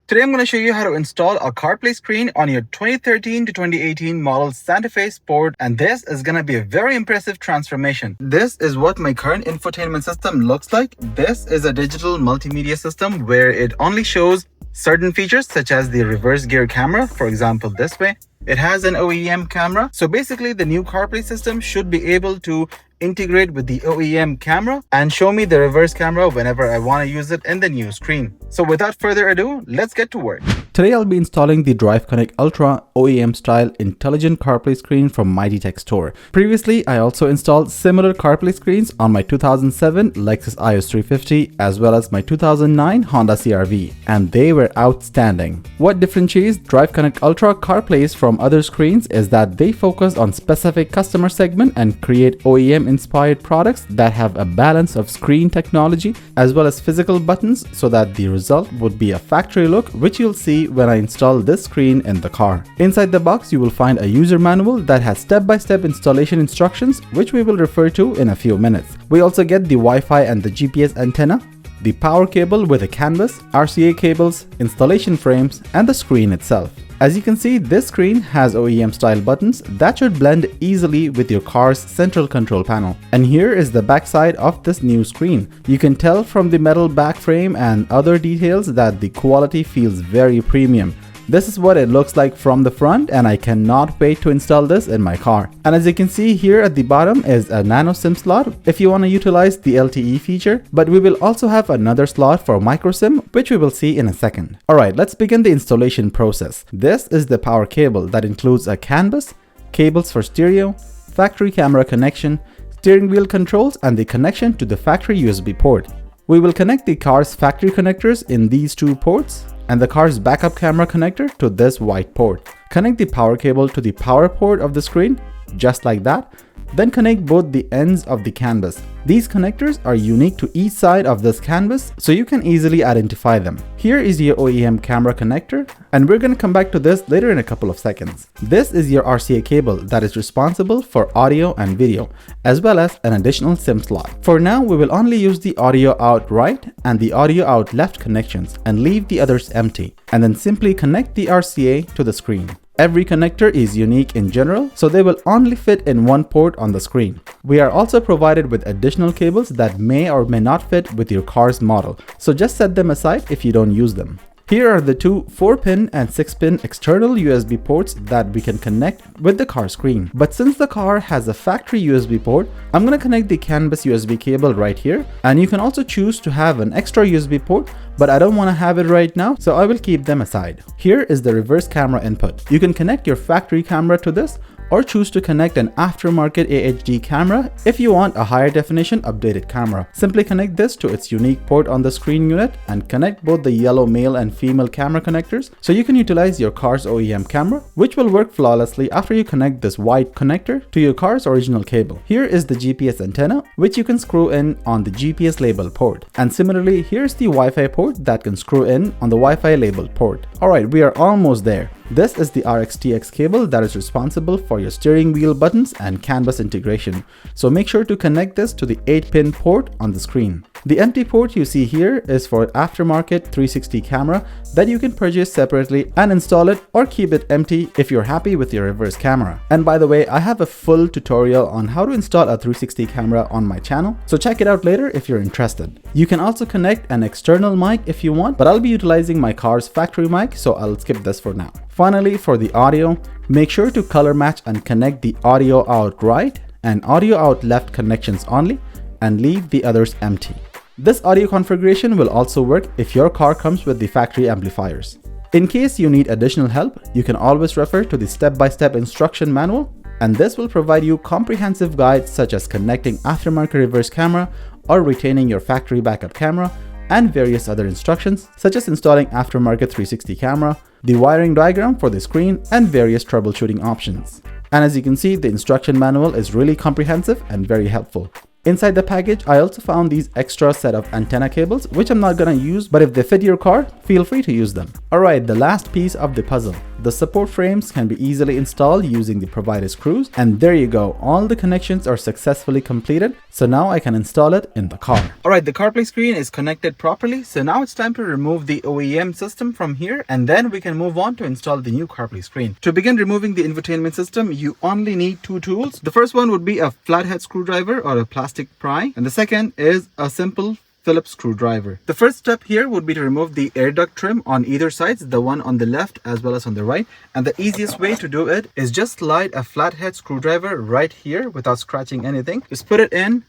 Today I'm going to show you how to install a CarPlay screen on your 2013 to 2018 model Santa Fe Sport, and this is going to be a very impressive transformation. This is what my current infotainment system looks like. This is a digital multimedia system where it only shows certain features such as the reverse gear camera, for example this way. It has an OEM camera, so basically the new CarPlay system should be able to integrate with the OEM camera and show me the reverse camera whenever I want to use it in the new screen. So without further ado, let's get to work. Today I'll be installing the Drive Connect Ultra OEM style Intelligent CarPlay screen from Mighty Tech Store. Previously, I also installed similar CarPlay screens on my 2007 Lexus IS 350 as well as my 2009 Honda CR-V, and they were outstanding. What differentiates Drive Connect Ultra CarPlays from other screens is that they focus on specific customer segment and create OEM inspired products that have a balance of screen technology as well as physical buttons, so that the result would be a factory look, which you'll see when I install this screen in the car. Inside the box you will find a user manual that has step-by-step installation instructions, which we will refer to in a few minutes. We also get the Wi-Fi and the GPS antenna, the power cable with a canvas, RCA cables, installation frames, and the screen itself. As you can see, this screen has OEM style buttons that should blend easily with your car's central control panel. And here is the backside of this new screen. You can tell from the metal back frame and other details that the quality feels very premium. This is what it looks like from the front, and I cannot wait to install this in my car. And as you can see here at the bottom is a nano SIM slot if you want to utilize the LTE feature, but we will also have another slot for micro SIM, which we will see in a second. Alright, let's begin the installation process. This is the power cable that includes a canvas, cables for stereo, factory camera connection, steering wheel controls, and the connection to the factory USB port. We will connect the car's factory connectors in these two ports and the car's backup camera connector to this white port. Connect the power cable to the power port of the screen, just like that. Then connect both the ends of the canvas. These connectors are unique to each side of this canvas, so you can easily identify them. Here is your OEM camera connector, and we're going to come back to this later in a couple of seconds. This is your RCA cable that is responsible for audio and video, as well as an additional SIM slot. For now, we will only use the audio out right and the audio out left connections and leave the others empty, and then simply connect the RCA to the screen. Every connector is unique in general, so they will only fit in one port on the screen. We are also provided with additional cables that may or may not fit with your car's model, so just set them aside if you don't use them. Here are the two 4-pin and 6-pin external USB ports that we can connect with the car screen. But since the car has a factory USB port, I'm going to connect the canvas USB cable right here, and you can also choose to have an extra USB port, but I don't want to have it right now, so I will keep them aside. Here is the reverse camera input. You can connect your factory camera to this, or choose to connect an aftermarket AHD camera if you want a higher definition updated camera. Simply connect this to its unique port on the screen unit and connect both the yellow male and female camera connectors, so you can utilize your car's OEM camera, which will work flawlessly after you connect this white connector to your car's original cable. Here is the GPS antenna, which you can screw in on the GPS label port. And similarly, here's the Wi-Fi port that can screw in on the Wi-Fi labeled port. Alright, we are almost there. This is the RX-TX cable that is responsible for your steering wheel buttons and canvas integration, so make sure to connect this to the 8-pin port on the screen. The empty port you see here is for aftermarket 360 camera that you can purchase separately and install it or keep it empty if you're happy with your reverse camera. And by the way, I have a full tutorial on how to install a 360 camera on my channel, so check it out later if you're interested. You can also connect an external mic if you want, but I'll be utilizing my car's factory mic, so I'll skip this for now. Finally, for the audio, make sure to color match and connect the audio out right and audio out left connections only, and leave the others empty. This audio configuration will also work if your car comes with the factory amplifiers. In case you need additional help, you can always refer to the step-by-step instruction manual, and this will provide you comprehensive guides such as connecting aftermarket reverse camera or retaining your factory backup camera, and various other instructions such as installing aftermarket 360 camera, the wiring diagram for the screen, and various troubleshooting options. And as you can see, the instruction manual is really comprehensive and very helpful. Inside the package, I also found these extra set of antenna cables, which I'm not gonna use, but if they fit your car, feel free to use them. Alright, the last piece of the puzzle. The support frames can be easily installed using the provided screws. And there you go. All the connections are successfully completed. So now I can install it in the car. Alright, the CarPlay screen is connected properly. So now it's time to remove the OEM system from here. And then we can move on to install the new CarPlay screen. To begin removing the infotainment system, you only need two tools. The first one would be a flathead screwdriver or a plastic pry. And the second is a simple Phillips screwdriver. The first step here would be to remove the air duct trim on either side, the one on the left as well as on the right. And the easiest way to do it is just slide a flathead screwdriver right here without scratching anything. Just put it in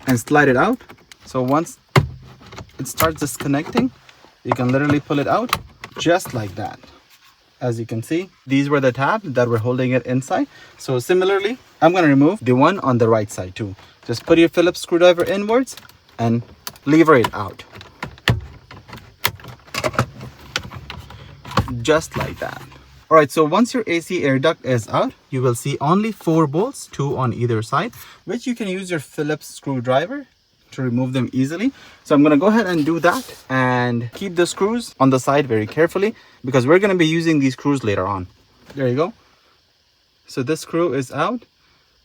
and slide it out. So once it starts disconnecting, you can literally pull it out just like that. As you can see, these were the tabs that were holding it inside. So similarly, I'm going to remove the one on the right side too. Just put your Phillips screwdriver inwards and lever it out. Just like that. Alright, so once your AC air duct is out, you will see only 4 bolts, 2 on either side, which you can use your Phillips screwdriver to remove them easily. So I'm going to go ahead and do that and keep the screws on the side very carefully because we're going to be using these screws later on. There you go. So this screw is out.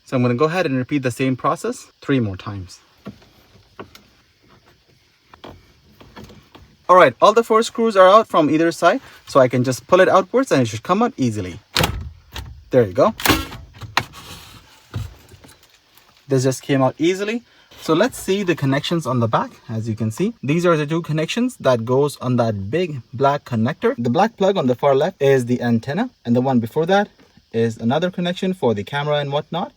So I'm going to go ahead and repeat the same process 3 more times. Alright, all the 4 screws are out from either side, so I can just pull it outwards and it should come out easily. There you go. This just came out easily. So let's see the connections on the back. As you can see, these are the 2 connections that goes on that big black connector. The black plug on the far left is the antenna, and the one before that is another connection for the camera and whatnot.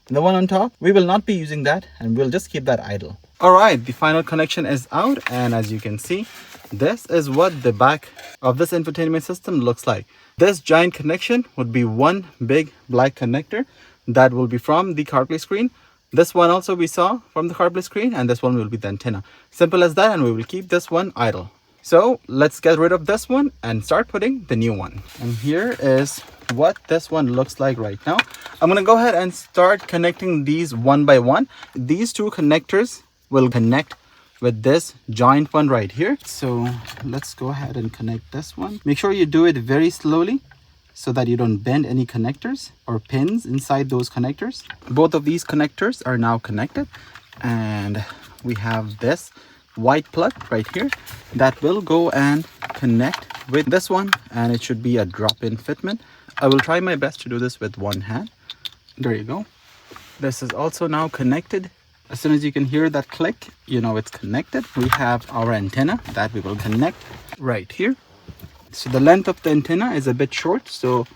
And the one on top, we will not be using that and we'll just keep that idle. Alright, the final connection is out, and as you can see, this is what the back of this infotainment system looks like. This giant connection would be one big black connector that will be from the CarPlay screen. This one also we saw from the CarPlay screen, and this one will be the antenna. Simple as that, and we will keep this one idle. So let's get rid of this one and start putting the new one. And here is what this one looks like right now. I'm going to go ahead and start connecting these one by one. These 2 connectors will connect with this giant one right here. So let's go ahead and connect this one. Make sure you do it very slowly so that you don't bend any connectors or pins inside those connectors. Both of these connectors are now connected, and we have this white plug right here that will go and connect with this one, and it should be a drop-in fitment. I will try my best to do this with one hand. There you go. This is also now connected. As soon as you can hear that click, you know it's connected. We have our antenna that we will connect right here. So the length of the antenna is a bit short, so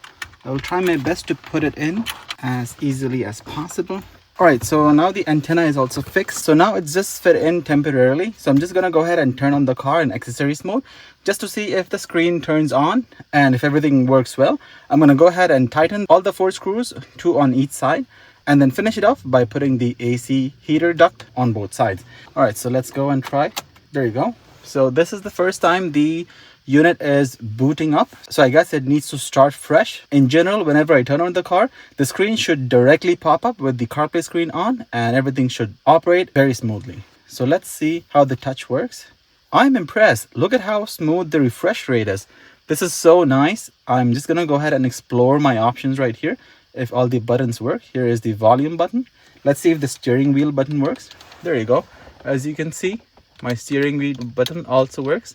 I will try my best to put it in as easily as possible. Alright, so now the antenna is also fixed. So now it's just fit in temporarily. So I'm just going to go ahead and turn on the car in accessories mode just to see if the screen turns on and if everything works well. I'm going to go ahead and tighten all the 4 screws, 2 on each side, and then finish it off by putting the AC heater duct on both sides. Alright, so let's go and try. There you go. So this is the first time the unit is booting up, so I guess it needs to start fresh. In general, whenever I turn on the car, the screen should directly pop up with the CarPlay screen on, and everything should operate very smoothly. So let's see how the touch works. I'm impressed. Look at how smooth the refresh rate is. This is so nice. I'm just gonna go ahead and explore my options right here. If all the buttons work, here is the volume button. Let's see if the steering wheel button works. There you go. As you can see, my steering wheel button also works.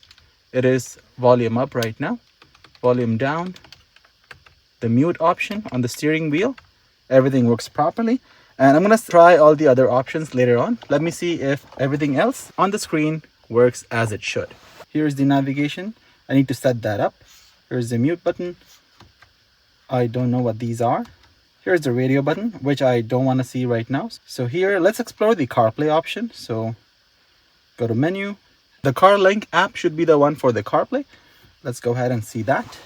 It is volume up right now, volume down, the mute option on the steering wheel. Everything works properly. And I'm going to try all the other options later on. Let me see if everything else on the screen works as it should. Here's the navigation. I need to set that up. Here's the mute button. I don't know what these are. Here's the radio button, which I don't want to see right now. So here, let's explore the CarPlay option. So go to menu. The CarLink app should be the one for the CarPlay. Let's go ahead and see that.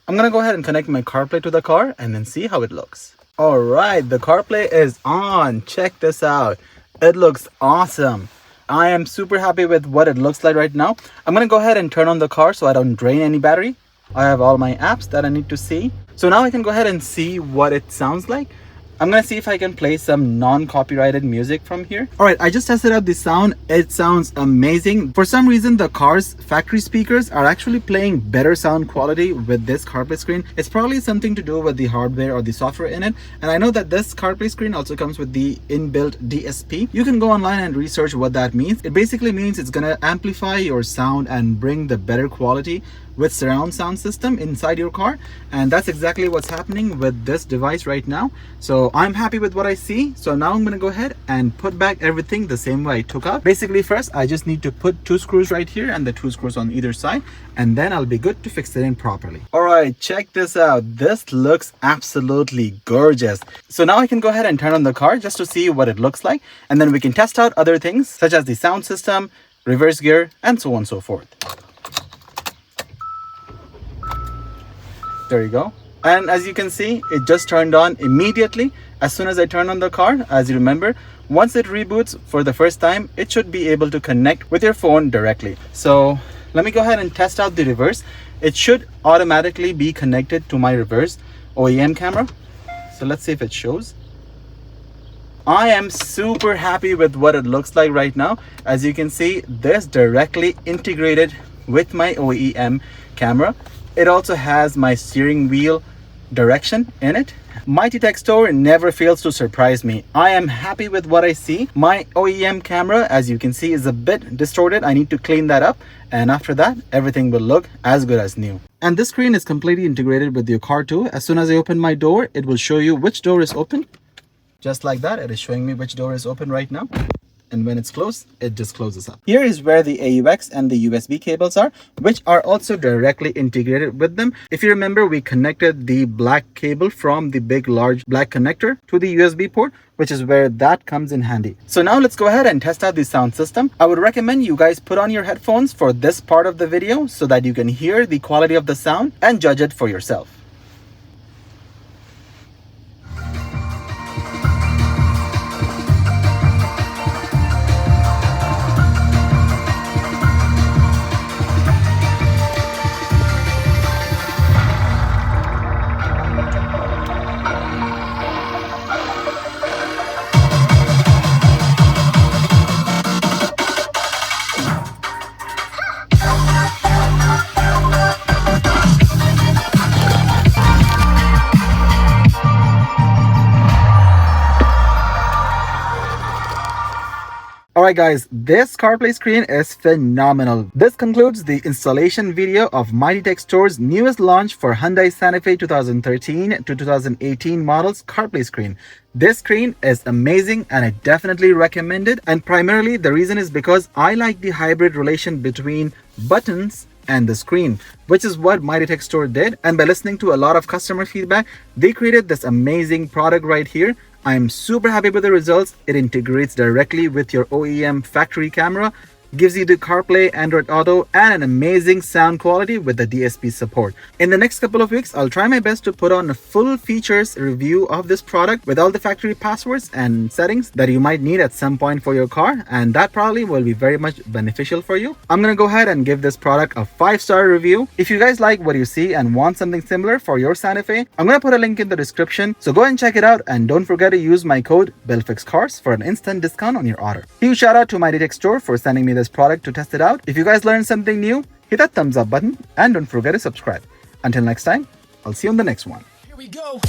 I'm going to go ahead and connect my CarPlay to the car and then see how it looks. All right, the CarPlay is on. Check this out. It looks awesome. I am super happy with what it looks like right now. I'm going to go ahead and turn on the car so I don't drain any battery. I have all my apps that I need to see. So now I can go ahead and see what it sounds like. I'm gonna see if I can play some non-copyrighted music from here. All right, I just tested out the sound. It sounds amazing. For some reason, the car's factory speakers are actually playing better sound quality with this CarPlay screen. It's probably something to do with the hardware or the software in it. And I know that this CarPlay screen also comes with the inbuilt DSP. You can go online and research what that means. It basically means it's gonna amplify your sound and bring the better quality with surround sound system inside your car, and that's exactly what's happening with this device right now. So I'm happy with what I see. So now I'm gonna go ahead and put back everything the same way I took out. Basically, first I just need to put 2 screws right here and the 2 screws on either side, and then I'll be good to fix it in properly. All right, check this out. This looks absolutely gorgeous. So now I can go ahead and turn on the car just to see what it looks like, and then we can test out other things such as the sound system, reverse gear, and so on and so forth. There you go. And as you can see, it just turned on immediately as soon as I turn on the car. As you remember, once it reboots for the first time, it should be able to connect with your phone directly. So let me go ahead and test out the reverse. It should automatically be connected to my reverse OEM camera. So let's see if it shows. I am super happy with what it looks like right now. As you can see, this directly integrated with my OEM camera. It also has my steering wheel direction in it. Mighty Tech Store never fails to surprise me. I am happy with what I see. My OEM camera, as you can see, is a bit distorted. I need to clean that up. And after that, everything will look as good as new. And this screen is completely integrated with your car too. As soon as I open my door, it will show you which door is open. Just like that, it is showing me which door is open right now. And when it's closed, it just closes up. Here is where the AUX and the USB cables are, which are also directly integrated with them. If you remember, we connected the black cable from the big large black connector to the USB port, which is where that comes in handy. So now let's go ahead and test out the sound system. I would recommend you guys put on your headphones for this part of the video so that you can hear the quality of the sound and judge it for yourself. Alright guys, this CarPlay screen is phenomenal. This concludes the installation video of Mighty Tech Store's newest launch for Hyundai Santa Fe 2013 to 2018 models CarPlay screen. This screen is amazing and I definitely recommend it, and primarily the reason is because I like the hybrid relation between buttons and the screen, which is what Mighty Tech Store did. And by listening to a lot of customer feedback, they created this amazing product right here. I'm super happy with the results. It integrates directly with your OEM factory camera, gives you the CarPlay, Android Auto, and an amazing sound quality with the DSP support. In the next couple of weeks, I'll try my best to put on a full features review of this product with all the factory passwords and settings that you might need at some point for your car, and that probably will be very much beneficial for you. I'm gonna go ahead and give this product a 5-star review. If you guys like what you see and want something similar for your Santa Fe, I'm gonna put a link in the description, so go and check it out, and don't forget to use my code BillFixCars for an instant discount on your order. Huge shout out to Mighty Tech Store for sending me this product to test it out. If you guys learned something new, hit that thumbs up button and don't forget to subscribe. Until next time, I'll see you on the next one. Here we go.